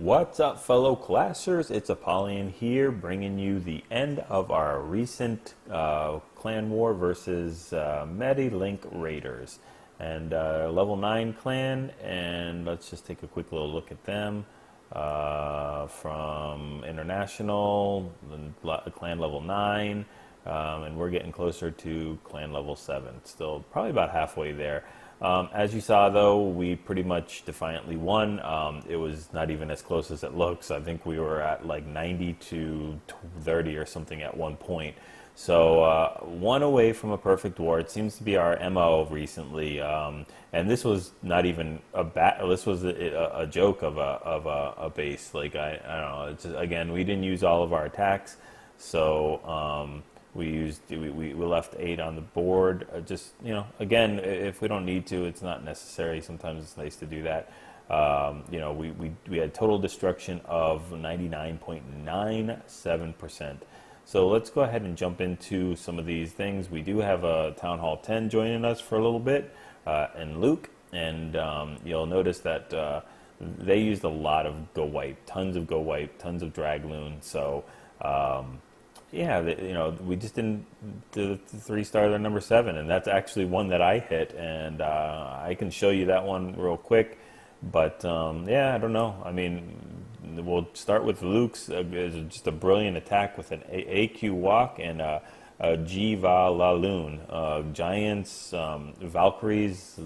What's up, fellow classers? It's Apollyon here, bringing you the end of our recent clan war versus medilinkraiders and level 9 clan. And let's just take a quick little look at them. From international, clan level 9, and we're getting closer to clan level 7. Still probably about halfway there. As you saw, though, we pretty much defiantly won. It was not even as close as it looks. I think we were at like 90 to 30 or something at one point. So one away from a perfect war. It seems to be our MO recently. And this was not even a this was a joke of a base. Like I don't know. It's just, again, we didn't use all of our attacks, so we left 8 on the board. Just, you know, again, if we don't need to, it's not necessary. Sometimes it's nice to do that. You know, we had total destruction of 99.97%. So let's go ahead and jump into some of these things. We do have a Town Hall 10 joining us for a little bit, and Luke, and you'll notice that they used a lot of GoWipe, tons of GoWipe, tons of Dragloon. So yeah, you know, we just didn't do the 3-star, they're number 7, and that's actually one that I hit, and I can show you that one real quick. But yeah, I don't know. I mean, we'll start with Luke's. Just a brilliant attack with an AQ walk and a GoVaHo, giants, Valkyries,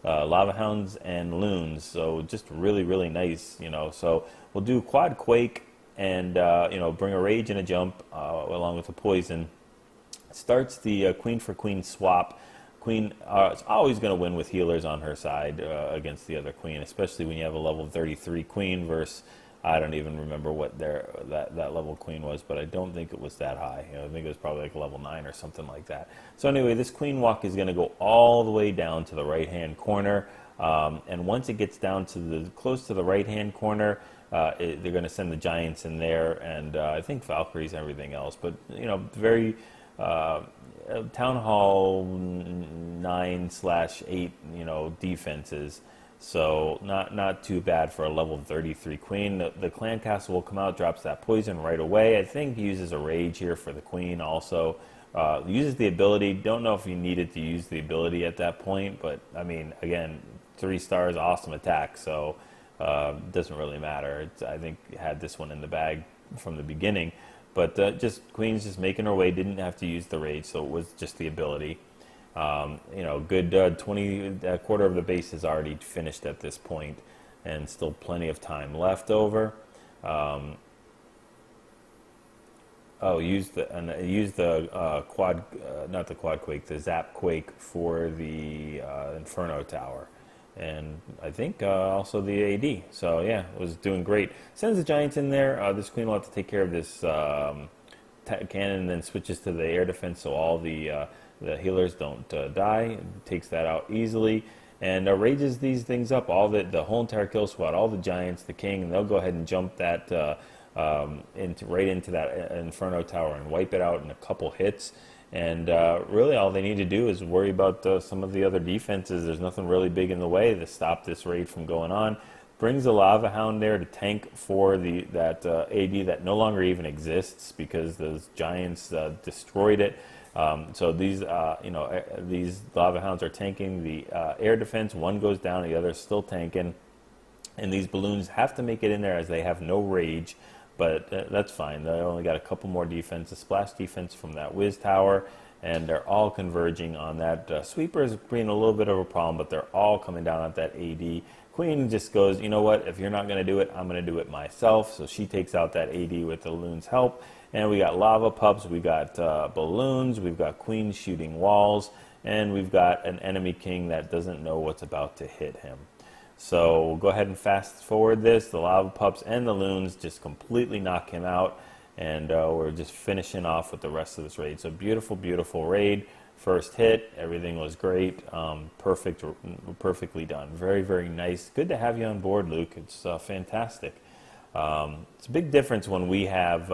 lava hounds, and loons. So just really, really nice, you know. So we'll do quad quake and you know, bring a rage and a jump along with a poison. Starts the queen for queen swap. Queen is always going to win with healers on her side against the other queen, especially when you have a level 33 queen versus, I don't even remember what that level queen was, but I don't think it was that high. You know, I think it was probably like level 9 or something like that. So anyway, this queen walk is going to go all the way down to the right hand corner, and once it gets down to close to the right hand corner, they're going to send the giants in there, and I think Valkyries and everything else. But you know, very Town Hall 9/8, you know, defenses. So not too bad for a level 33 queen. The clan castle will come out, drops that poison right away. I think he uses a rage here for the queen also. Uses the ability. Don't know if he needed to use the ability at that point, but I mean, again, 3 stars, awesome attack. So doesn't really matter. I think he had this one in the bag from the beginning. But just Queen's just making her way, didn't have to use the rage, so it was just the ability. You know, good quarter of the base is already finished at this point, and still plenty of time left over. Use the quad, not the quad quake, the zap quake for the Inferno Tower. And I think also the AD. So yeah, it was doing great. Sends the giants in there. This queen will have to take care of this cannon, and then switches to the air defense, so all the healers don't die. Takes that out easily, and rages these things up. All the whole entire kill squad, all the giants, the king, and they'll go ahead and jump that right into that Inferno Tower and wipe it out in a couple hits. And really all they need to do is worry about some of the other defenses. There's nothing really big in the way to stop this raid from going on. Brings a lava hound there to tank for that AD that no longer even exists because those giants destroyed it. So these you know, these lava hounds are tanking the air defense. One goes down, the other's still tanking, and these balloons have to make it in there as they have no rage. But that's fine. They only got a couple more defense, a splash defense from that whiz tower, and they're all converging on that. Sweeper is being a little bit of a problem, but they're all coming down at that AD. Queen just goes, you know what, if you're not going to do it, I'm going to do it myself. So she takes out that AD with the Laloon's help. And we got lava pups, we got balloons, we've got Queen shooting walls, and we've got an enemy king that doesn't know what's about to hit him. So we'll go ahead and fast forward this. The lava pups and the loons just completely knock him out, and we're just finishing off with the rest of this raid. So beautiful, beautiful raid. First hit, everything was great. Perfectly done. Very, very nice. Good to have you on board, Luke. It's fantastic. It's a big difference when we have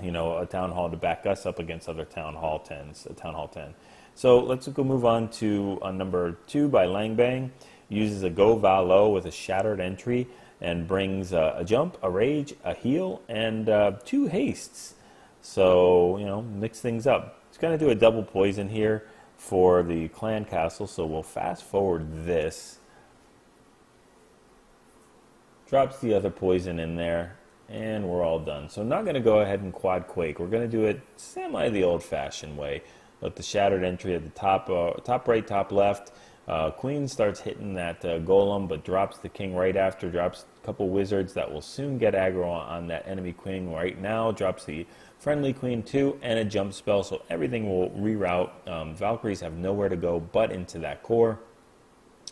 you know, a town hall to back us up against other town hall 10s. A town hall 10. So let's go move on to number 2 by Langbang. uses a GoVaHo with a shattered entry, and brings a jump, a rage, a heal, and 2 hastes. So, you know, mix things up. It's going to do a double poison here for the clan castle, so we'll fast forward this. Drops the other poison in there, and we're all done. So I'm not going to go ahead and quad quake. We're going to do it semi the old-fashioned way. Let the shattered entry at the top, top right, top left. Queen starts hitting that golem, but drops the king right after. Drops a couple wizards that will soon get aggro on that enemy queen right now. Drops the friendly queen too, and a jump spell, so everything will reroute. Valkyries have nowhere to go but into that core,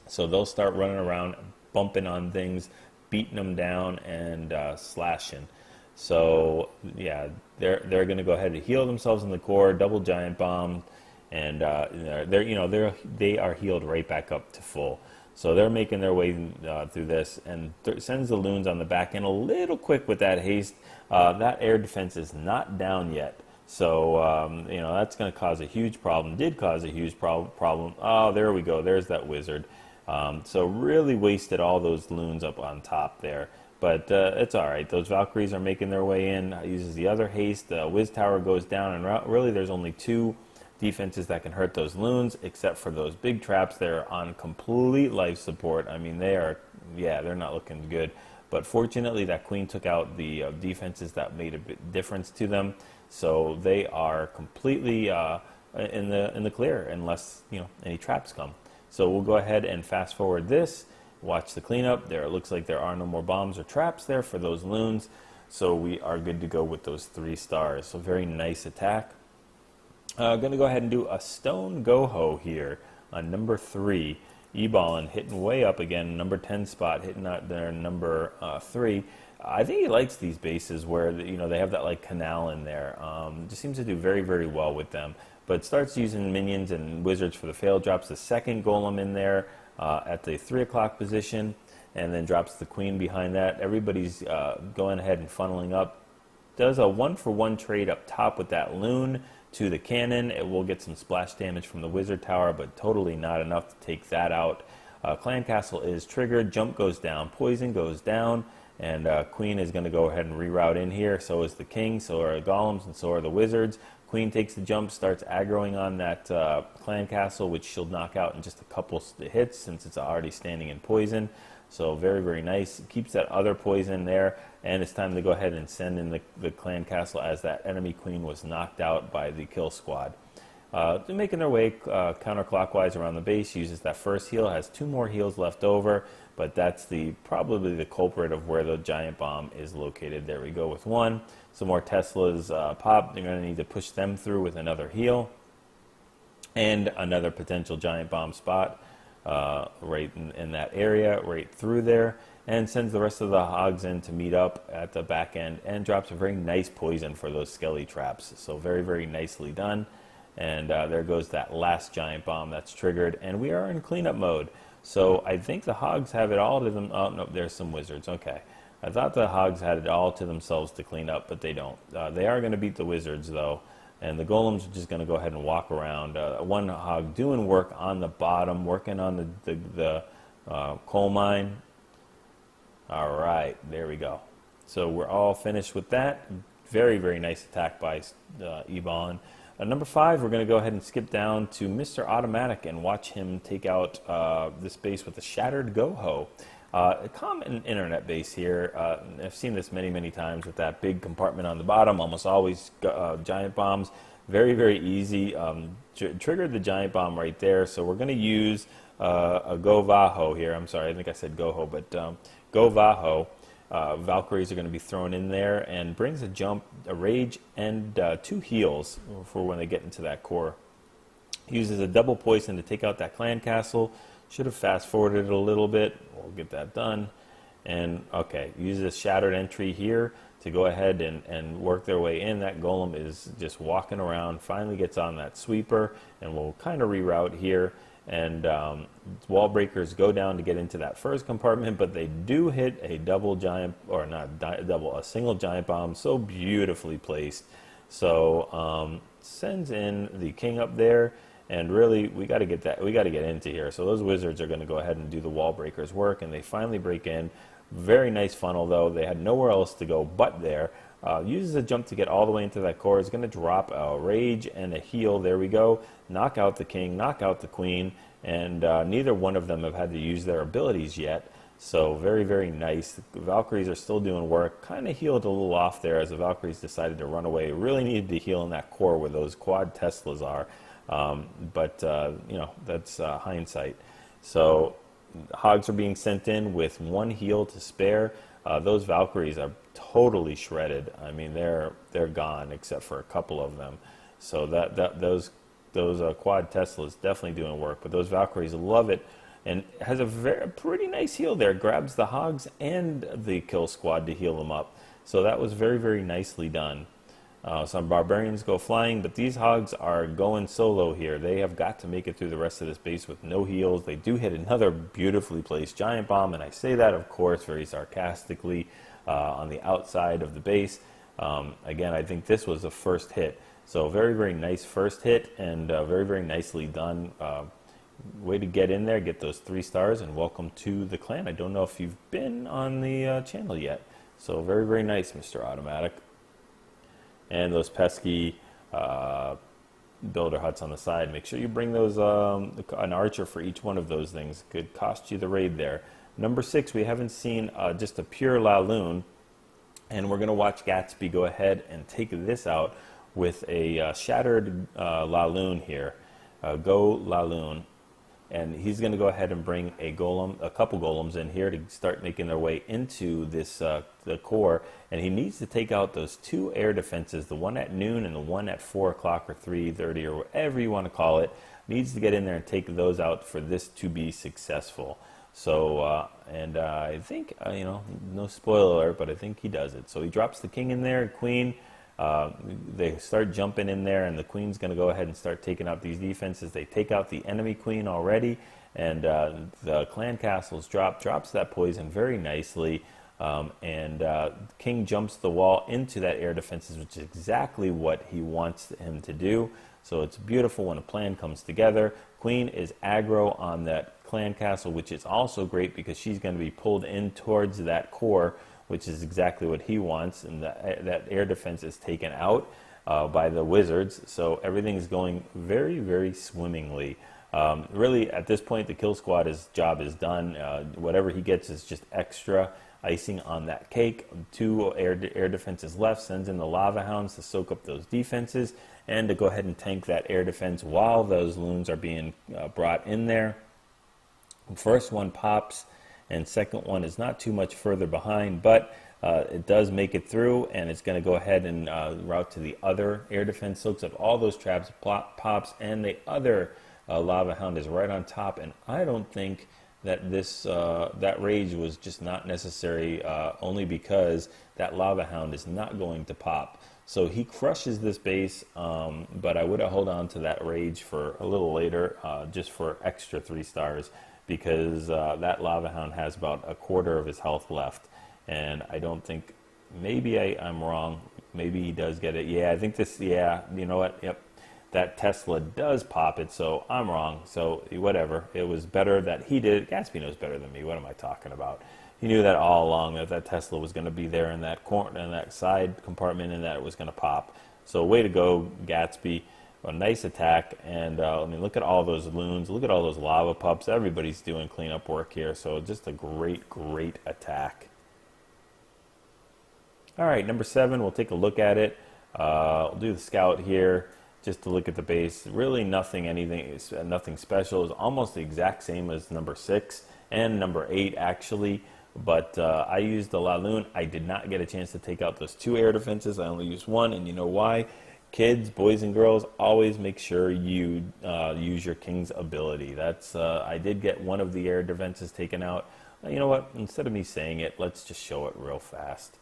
so they'll start running around, bumping on things, beating them down, and slashing. So yeah, they're going to go ahead and heal themselves in the core, double giant bomb, and they are healed right back up to full. So they're making their way through this, and sends the loons on the back end a little quick with that haste. That air defense is not down yet, so that's going to cause a huge problem. Did cause a huge problem. Oh, there we go. There's that wizard. So really wasted all those loons up on top there. But it's all right. Those Valkyries are making their way in. Uses the other haste. The Wiz Tower goes down, and really there's only 2 defenses that can hurt those loons, except for those big traps. They're on complete life support. I mean, they're not looking good. But fortunately, that queen took out the defenses that made a bit difference to them. So they are completely in the clear, unless any traps come. So we'll go ahead and fast forward this. Watch the cleanup. There, it looks like there are no more bombs or traps there for those loons. So we are good to go with those 3 stars. So very nice attack. Going to go ahead and do a stone GoHo here on number 3. E-balling, hitting way up again, number 10 spot, hitting out there number 3. I think he likes these bases where they have that like canal in there. Just seems to do very, very well with them. But starts using minions and wizards for the fail. Drops the second golem in there at the 3 o'clock position, and then drops the queen behind that. Everybody's going ahead and funneling up. Does a 1-for-1 trade up top with that loon to the cannon. It will get some splash damage from the wizard tower, but totally not enough to take that out. Clan castle is triggered. Jump goes down. Poison goes down. And queen is going to go ahead and reroute in here. So is the king. So are the golems, and so are the wizards. Queen takes the jump, starts aggroing on that clan castle, which she'll knock out in just a couple hits since it's already standing in poison. So very, very nice. Keeps that other poison there, and it's time to go ahead and send in the clan castle as that enemy queen was knocked out by the kill squad. They're making their way counterclockwise around the base. Uses that first heal, has 2 more heals left over, but that's probably the culprit of where the giant bomb is located. There we go with 1. Some more Teslas pop. They're going to need to push them through with another heal and another potential giant bomb spot. Right in that area, right through there, and sends the rest of the hogs in to meet up at the back end, and drops a very nice poison for those skelly traps. So very, very nicely done. And there goes that last giant bomb that's triggered, and we are in cleanup mode. So I think the hogs have it all to them. Oh no, there's some wizards. Okay, I thought the hogs had it all to themselves to clean up, but they don't. They are going to beat the wizards though. And the golems are just going to go ahead and walk around. 1 hog doing work on the bottom, working on the coal mine. All right, there we go. So we're all finished with that. Very, very nice attack by E-Ballin. Number 5, we're going to go ahead and skip down to Mr. Automatic and watch him take out this base with a shattered GoHo. A common internet base here. I've seen this many, many times with that big compartment on the bottom, almost always giant bombs. Very, very easy. Triggered the giant bomb right there, so we're going to use a GoVaHo here. I'm sorry, I think I said GoHo, but GoVaHo. Valkyries are going to be thrown in there, and brings a jump, a rage, and 2 heals for when they get into that core. Uses a double poison to take out that clan castle. Should have fast forwarded it a little bit. We'll get that done. And okay, uses a shattered entry here to go ahead and work their way in. That golem is just walking around, finally gets on that sweeper, and we'll kind of reroute here. And wall breakers go down to get into that first compartment, but they do hit a double giant, or not double, a single giant bomb, so beautifully placed. So sends in the king up there, And really, we got to get that. We got to get into here. So those wizards are going to go ahead and do the wall breakers work, and they finally break in. Very nice funnel though. They had nowhere else to go but there. Uses a jump to get all the way into that core. Is going to drop a rage and a heal. There we go. Knock out the king. Knock out the queen. And neither one of them have had to use their abilities yet. So very, very nice. The Valkyries are still doing work. Kind of healed a little off there as the Valkyries decided to run away. Really needed to heal in that core where those quad Teslas are. But you know, that's hindsight. So Hogs are being sent in with one heal to spare. Those Valkyries are totally shredded. I mean, they're gone except for a couple of them. So those quad Teslas definitely doing work. But those Valkyries love it. And has a pretty nice heal there. Grabs the Hogs and the kill squad to heal them up. So that was very, very nicely done. Some Barbarians go flying, but these Hogs are going solo here. They have got to make it through the rest of this base with no heals. They do hit another beautifully placed Giant Bomb, and I say that, of course, very sarcastically on the outside of the base. Again, I think this was the first hit. So very, very nice first hit, and very, very nicely done. Way to get in there, get those 3 stars, and welcome to the clan. I don't know if you've been on the channel yet. So very, very nice, Mr. Automatic. And those pesky builder huts on the side. Make sure you bring those an archer for each one of those things. Could cost you the raid there. Number 6, we haven't seen just a pure Laloon. And we're going to watch Gatsby go ahead and take this out with a shattered Laloon here. GoLaloon. And he's going to go ahead and bring a couple golems in here to start making their way into this the core. And he needs to take out those 2 air defenses, the one at noon and the one at 4 o'clock or 3:30 or whatever you want to call it. Needs to get in there and take those out for this to be successful. So, I think, you know, no spoiler alert, but I think he does it. So he drops the king in there, queen. They start jumping in there, and the queen's going to go ahead and start taking out these defenses. They take out the enemy queen already, and the clan castles drops that poison very nicely, king jumps the wall into that air defenses, which is exactly what he wants him to do. So it's beautiful when a plan comes together. Queen is aggro on that clan castle, which is also great because she's going to be pulled in towards that core, which is exactly what he wants, and that air defense is taken out by the wizards. So everything's going very, very swimmingly. Really, at this point, the kill squad's job is done. Whatever he gets is just extra icing on that cake. 2 air defenses left, sends in the lava hounds to soak up those defenses and to go ahead and tank that air defense while those loons are being brought in there. First one pops, and second one is not too much further behind, but it does make it through, and it's going to go ahead and route to the other air defense, soaks up all those traps, pops, and the other lava hound is right on top. And I don't think that that rage was just not necessary, only because that lava hound is not going to pop. So he crushes this base, but I would have held on to that rage for a little later, just for extra 3 stars. Because that lava hound has about a quarter of his health left, and I don't think, maybe I'm wrong, maybe he does get it. Yeah, I think this, yeah, you know what, yep, that Tesla does pop it, so I'm wrong. So whatever, it was better that he did it. Gatsby knows better than me. What am I talking about? He knew that all along, that Tesla was going to be there in that corner, in that side compartment, and that it was going to pop. So way to go, Gatsby. A nice attack, and I mean, look at all those loons, look at all those lava pups. Everybody's doing cleanup work here, so just a great, great attack. All right, number 7, we'll take a look at it. We'll do the scout here, just to look at the base. Really nothing special. It's almost the exact same as number 6 and number 8, actually. But I used the Laloon. I did not get a chance to take out those 2 air defenses. I only used 1, and you know why? Kids, boys and girls, always make sure you use your king's ability. That's I did get one of the air defenses taken out. You know what? Instead of me saying it, let's just show it real fast.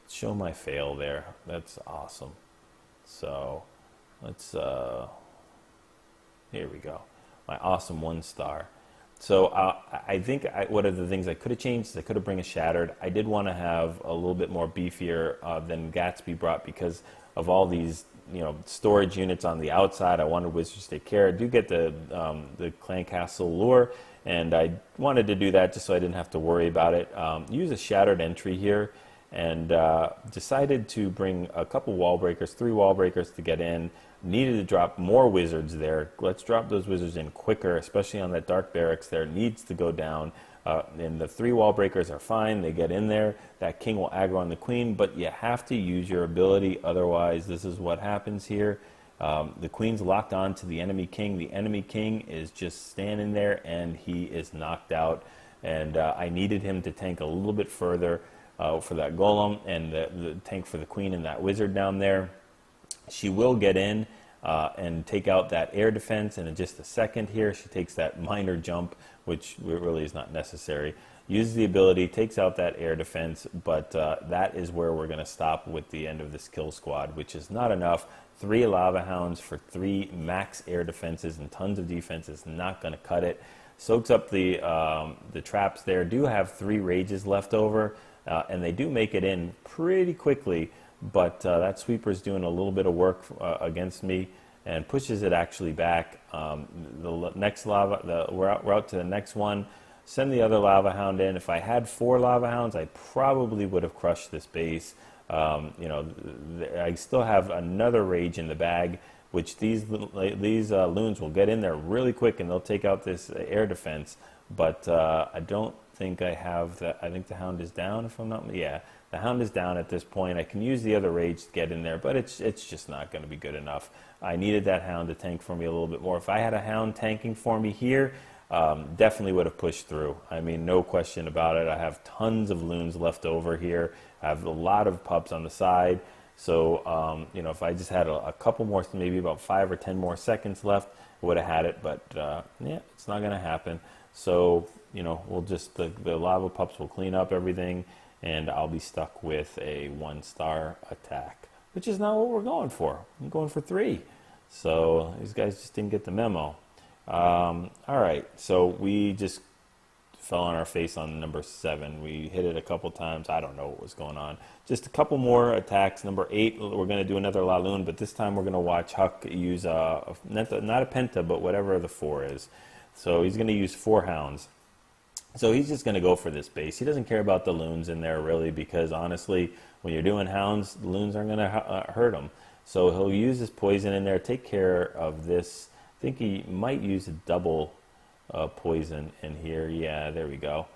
Show my fail there. That's awesome. So let's here we go. My awesome 1 star. So I think one of the things I could have changed is I could have bring a shattered. I did want to have a little bit more beefier than Gatsby brought because of all these storage units on the outside. I wanted wizards to take care. I do get the clan castle lure, and I wanted to do that just so I didn't have to worry about it. Use a shattered entry here, and decided to bring a couple wall breakers, 3 wall breakers to get in. Needed to drop more wizards there. Let's drop those wizards in quicker, especially on that dark barracks there. Needs to go down. And the 3 wall breakers are fine. They get in there. That king will aggro on the queen, but you have to use your ability. Otherwise, this is what happens here. The queen's locked on to the enemy king. The enemy king is just standing there, and he is knocked out. And I needed him to tank a little bit further for that golem, and the tank for the queen and that wizard down there. She will get in and take out that air defense, and in just a second here she takes that minor jump, which really is not necessary. Uses the ability, takes out that air defense, but that is where we're going to stop with the end of this kill squad, which is not enough. 3 lava hounds for 3 max air defenses and tons of defense is not going to cut it. Soaks up the traps there. Do have 3 rages left over, and they do make it in pretty quickly. But that sweeper's doing a little bit of work against me and pushes it actually back. The next lava, we're out to the next one. Send the other lava hound in. If I had 4 lava hounds, I probably would have crushed this base. I still have another rage in the bag, which these loons will get in there really quick, and they'll take out this air defense. But I don't think I have that. I think the hound is down, if I'm not. Yeah. The hound is down at this point. I can use the other rage to get in there, but it's just not going to be good enough. I needed that hound to tank for me a little bit more. If I had a hound tanking for me here, definitely would have pushed through. I mean, no question about it. I have tons of loons left over here. I have a lot of pups on the side. So, if I just had a couple more, maybe about 5 or 10 more seconds left, I would have had it. But, yeah, it's not going to happen. So, we'll just, the lava pups will clean up everything, and I'll be stuck with a 1-star attack, which is not what we're going for. I'm going for 3. So these guys just didn't get the memo. All right, so we just fell on our face on number 7. We hit it a couple times. I don't know what was going on. Just a couple more attacks. Number 8, we're going to do another Laloon, but this time we're going to watch Huck use not a penta, but whatever the 4 is. So he's going to use 4 hounds. So he's just going to go for this base. He doesn't care about the loons in there, really, because honestly, when you're doing hounds, the loons aren't going to hurt him. So he'll use his poison in there, take care of this. I think he might use a double poison in here. Yeah, there we go.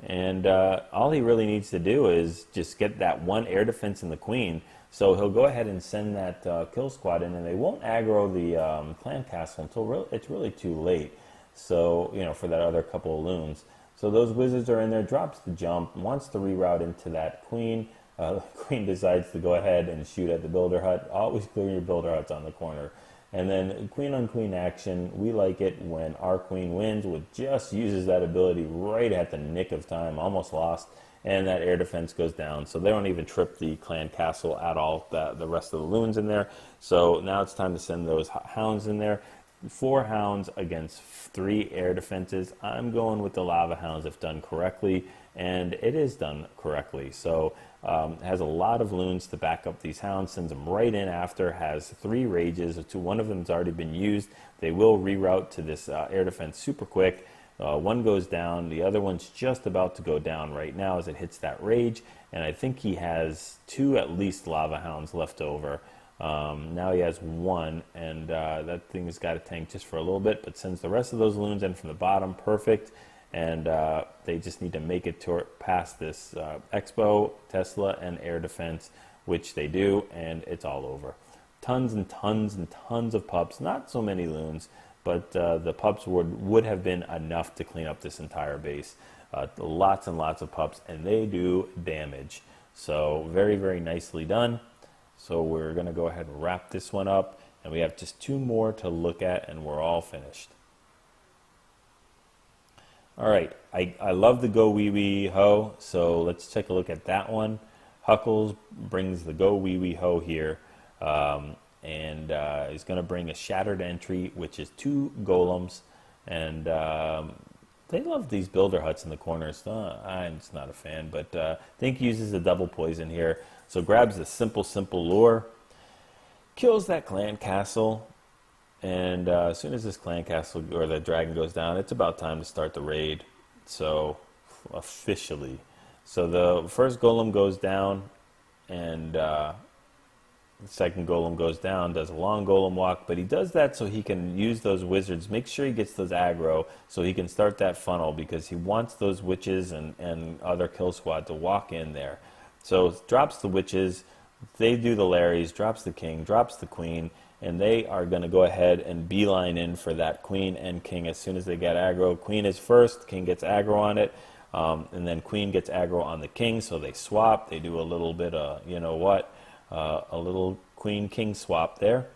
And all he really needs to do is just get that 1 air defense in the queen. So he'll go ahead and send that kill squad in, and they won't aggro the clan castle until it's really too late. So, for that other couple of loons. So those wizards are in there, drops the jump, wants to reroute into that queen. The queen decides to go ahead and shoot at the builder hut. Always clear your builder huts on the corner. And then queen on queen action, we like it when our queen wins, which just uses that ability right at the nick of time, almost lost, and that air defense goes down. So they don't even trip the clan castle at all, the rest of the loons in there. So now it's time to send those hounds in there. 4 hounds against 3 air defenses. I'm going with the lava hounds if done correctly, and it is done correctly. So it has a lot of loons to back up these hounds, sends them right in after, has 3 rages. 1 of them has already been used. They will reroute to this air defense super quick. 1 goes down, the other one's just about to go down right now as it hits that rage, and I think he has 2 at least lava hounds left over. Now he has 1, and that thing has got to tank just for a little bit, but sends the rest of those loons in from the bottom, perfect, and they just need to make it past this Expo, Tesla, and air defense, which they do, and it's all over. Tons and tons and tons of pups, not so many loons, but the pups would have been enough to clean up this entire base. Lots and lots of pups, and they do damage. So very, very nicely done. So we're going to go ahead and wrap this one up, and we have just 2 more to look at, and we're all finished. All right, I love the GoVaHo, so let's take a look at that one. Huckles brings the GoVaHo here, and he's going to bring a shattered entry, which is 2 golems, and they love these builder huts in the corners. I'm just not a fan, but I think he uses a double poison here. So grabs the simple lure, kills that clan castle. And as soon as this clan castle or the dragon goes down, it's about time to start the raid. So officially, so the first golem goes down, and the second golem goes down. Does a long golem walk, but he does that so he can use those wizards. Make sure he gets those aggro so he can start that funnel, because he wants those witches and other kill squad to walk in there. So drops the witches. They do the Larrys, drops the king, drops the queen, and they are going to go ahead and beeline in for that queen and king as soon as they get aggro. Queen is first, king gets aggro on it, and then queen gets aggro on the king, so they swap. They do a little bit of, you know what, a little queen-king swap there.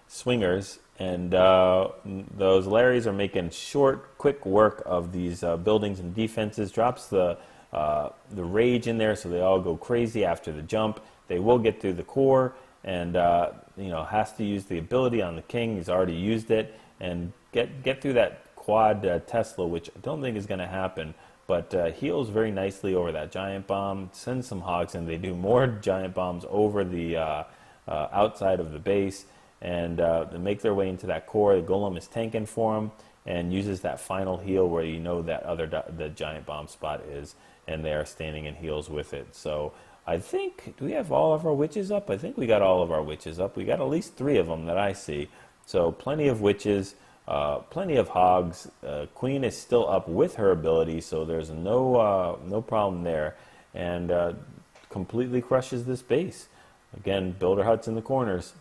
Swingers, and those Larrys are making short, quick work of these buildings and defenses. Drops the rage in there, so they all go crazy after the jump. They will get through the core, and has to use the ability on the king. He's already used it, and get through that quad Tesla, which I don't think is going to happen, but heals very nicely over that giant bomb. Sends some hogs, and they do more giant bombs over the outside of the base, and they make their way into that core. The golem is tanking for him and uses that final heal where you know that the giant bomb spot is, and they are standing in heals with it. So I think, do we have all of our witches up? I think we got all of our witches up. We got at least 3 of them that I see. So plenty of witches, plenty of hogs. Queen is still up with her ability, so there's no problem there. And completely crushes this base. Again, builder huts in the corners.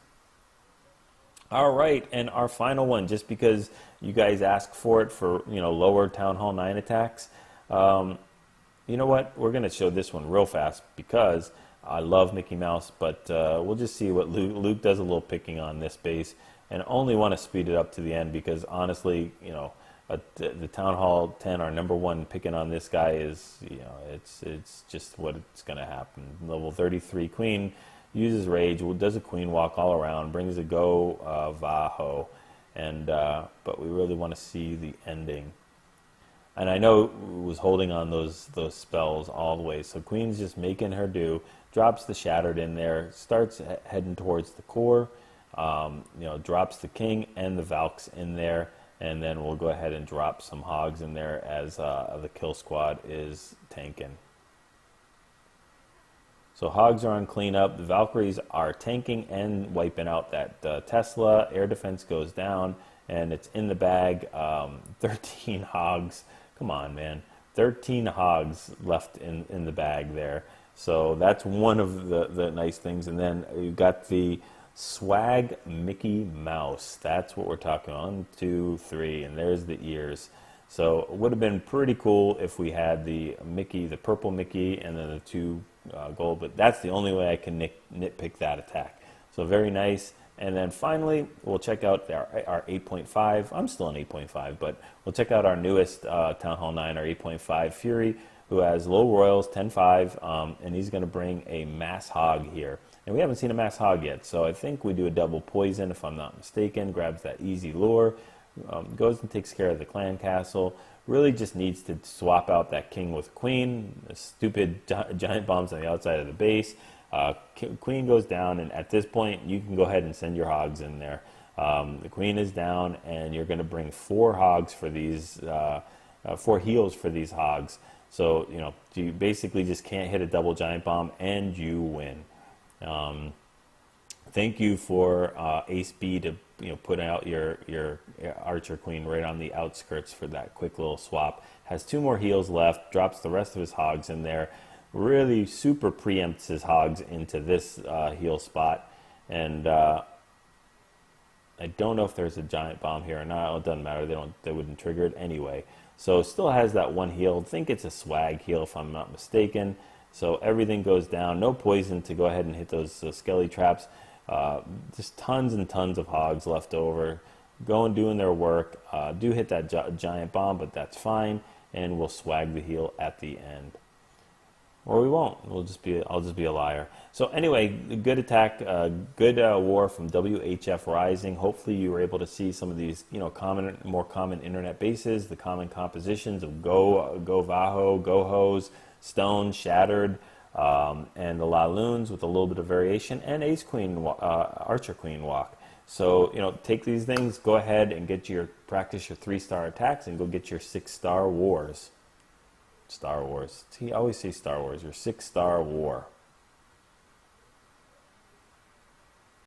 All right, and our final one, just because you guys asked for it for lower Town Hall 9 attacks. You know what? We're going to show this one real fast because I love Mickey Mouse, but we'll just see what Luke does a little picking on this base, and only want to speed it up to the end because honestly, the Town Hall 10, our number 1 picking on this guy is, it's just what it's going to happen. Level 33 Queen uses Rage, does a Queen walk all around, brings a GoVaHo, and but we really want to see the ending. And I know was holding on those spells all the way. So Queen's just making her do. Drops the Shattered in there. Starts heading towards the core. Drops the King and the Valks in there. And then we'll go ahead and drop some Hogs in there as the kill squad is tanking. So Hogs are on cleanup. The Valkyries are tanking and wiping out that Tesla. Air defense goes down. And it's in the bag. 13 Hogs. Come on, man. 13 hogs left in the bag there. So that's one of the nice things. And then you've got the swag Mickey Mouse. That's what we're talking about. 1, 2, 3. And there's the ears. So it would have been pretty cool if we had the Mickey, the purple Mickey, and then the 2 gold. But that's the only way I can nitpick that attack. So very nice. And then finally, we'll check out our 8.5. I'm still on 8.5, but we'll check out our newest Town Hall 9, our 8.5 Fury, who has low royals, 10-5, and he's going to bring a mass hog here. And we haven't seen a mass hog yet, so I think we do a double poison, if I'm not mistaken. Grabs that easy lure, goes and takes care of the clan castle. Really just needs to swap out that king with queen. The stupid giant bombs on the outside of the base. Queen goes down, and at this point you can go ahead and send your hogs in there. The queen is down, and you're going to bring 4 hogs for these 4 heals for these hogs. So you basically just can't hit a double giant bomb, and you win. Thank you for Ace B to put out your Archer Queen right on the outskirts for that quick little swap. Has 2 more heals left. Drops the rest of his hogs in there. Really super preempts his hogs into this heal spot, and I don't know if there's a giant bomb here or not. It doesn't matter. They wouldn't trigger it anyway. So still has that 1 heal. I think it's a swag heal if I'm not mistaken. So everything goes down. No poison to go ahead and hit those skelly traps. Just tons and tons of hogs left over, going doing their work. Do hit that giant bomb, but that's fine, and we'll swag the heal at the end. Or we won't. I'll just be a liar. So anyway, good attack, good war from WHF Rising. Hopefully you were able to see some of these, more common internet bases, the common compositions of GoVaHo, GoHos, Stone, Shattered. and the Laloons with a little bit of variation, and Ace Queen, Archer Queen walk. So, you know, take these things, go ahead and practice your 3-star attacks, and go get your 6-star wars. Star Wars. See, I always say Star Wars, your 6-star war.